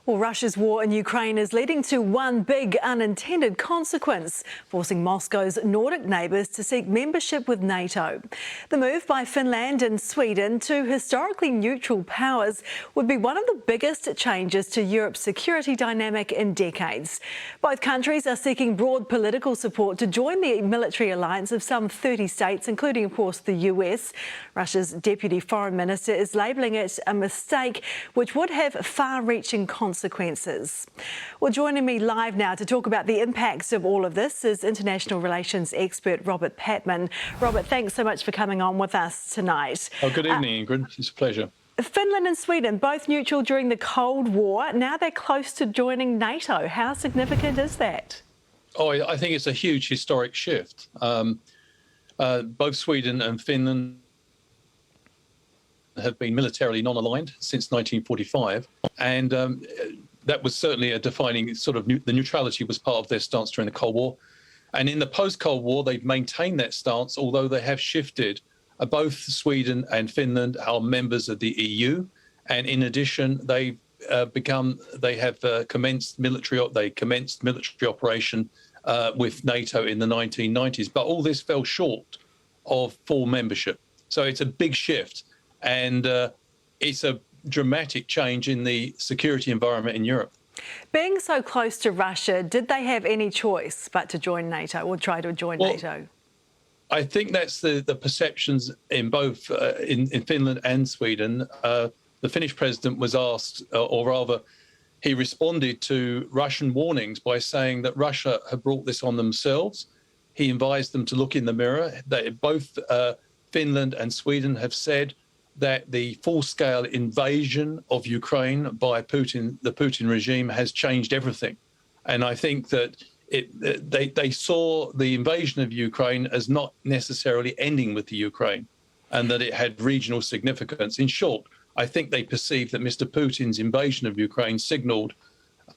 Well, Russia's war in Ukraine is leading to one big unintended consequence, forcing Moscow's Nordic neighbours to seek membership with NATO. The move by Finland and Sweden to historically neutral powers would be one of the biggest changes to Europe's security dynamic in decades. Both countries are seeking broad political support to join the military alliance of some 30 states, including, of course, the US. Russia's Deputy Foreign Minister is labelling it a mistake which would have far-reaching consequences. Well, joining me live now to talk about the impacts of all of this is international relations expert Robert Patman. Robert, thanks so much for coming on with us tonight. Oh, good evening, Ingrid. It's a pleasure. Finland and Sweden, both neutral during the Cold War. Now they're close to joining NATO. How significant is that? Oh, I think it's a huge historic shift. Both Sweden and Finland have been militarily non-aligned since 1945, and that was certainly a defining sort of the neutrality was part of their stance during the Cold War. And in the post-Cold War, they've maintained that stance, although they have shifted. Both Sweden and Finland are members of the EU, and in addition, they commenced military operation with NATO in the 1990s. But all this fell short of full membership. So it's a big shift. And it's a dramatic change in the security environment in Europe. Being so close to Russia, did they have any choice but to join NATO or try to join NATO? I think that's the perceptions in both in Finland and Sweden. The Finnish president was asked, or rather, he responded to Russian warnings by saying that Russia had brought this on themselves. He advised them to look in the mirror. That both Finland and Sweden have said that the full-scale invasion of Ukraine by Putin, the Putin regime, has changed everything. And I think that they saw the invasion of Ukraine as not necessarily ending with the Ukraine, and that it had regional significance. In short, I think they perceived that Mr. Putin's invasion of Ukraine signalled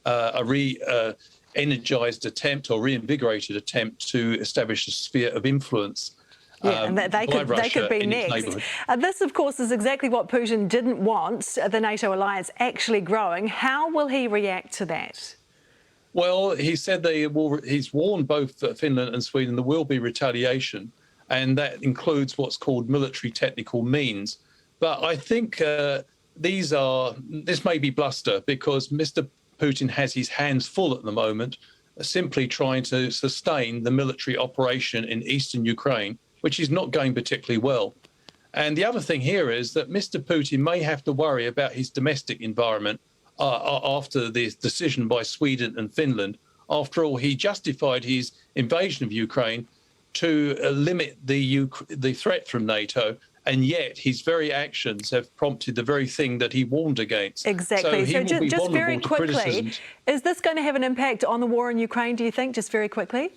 a re-energized attempt or reinvigorated attempt to establish a sphere of influence. Yeah, and they could be next. This, of course, is exactly what Putin didn't want, the NATO alliance actually growing. How will he react to that? Well, he said he's warned both Finland and Sweden there will be retaliation, and that includes what's called military technical means. But I think this may be bluster, because Mr. Putin has his hands full at the moment, simply trying to sustain the military operation in eastern Ukraine, which is not going particularly well. And the other thing here is that Mr. Putin may have to worry about his domestic environment after the decision by Sweden and Finland. After all, he justified his invasion of Ukraine to limit the threat from NATO, and yet his very actions have prompted the very thing that he warned against. Exactly. So just very quickly, is this going to have an impact on the war in Ukraine, do you think, just very quickly?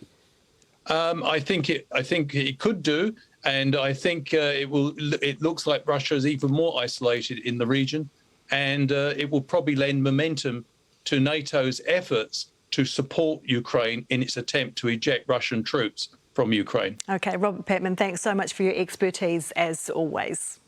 I think it could do, and I think it looks like Russia is even more isolated in the region, and it will probably lend momentum to NATO's efforts to support Ukraine in its attempt to eject Russian troops from Ukraine. OK, Robert Patman, thanks so much for your expertise as always.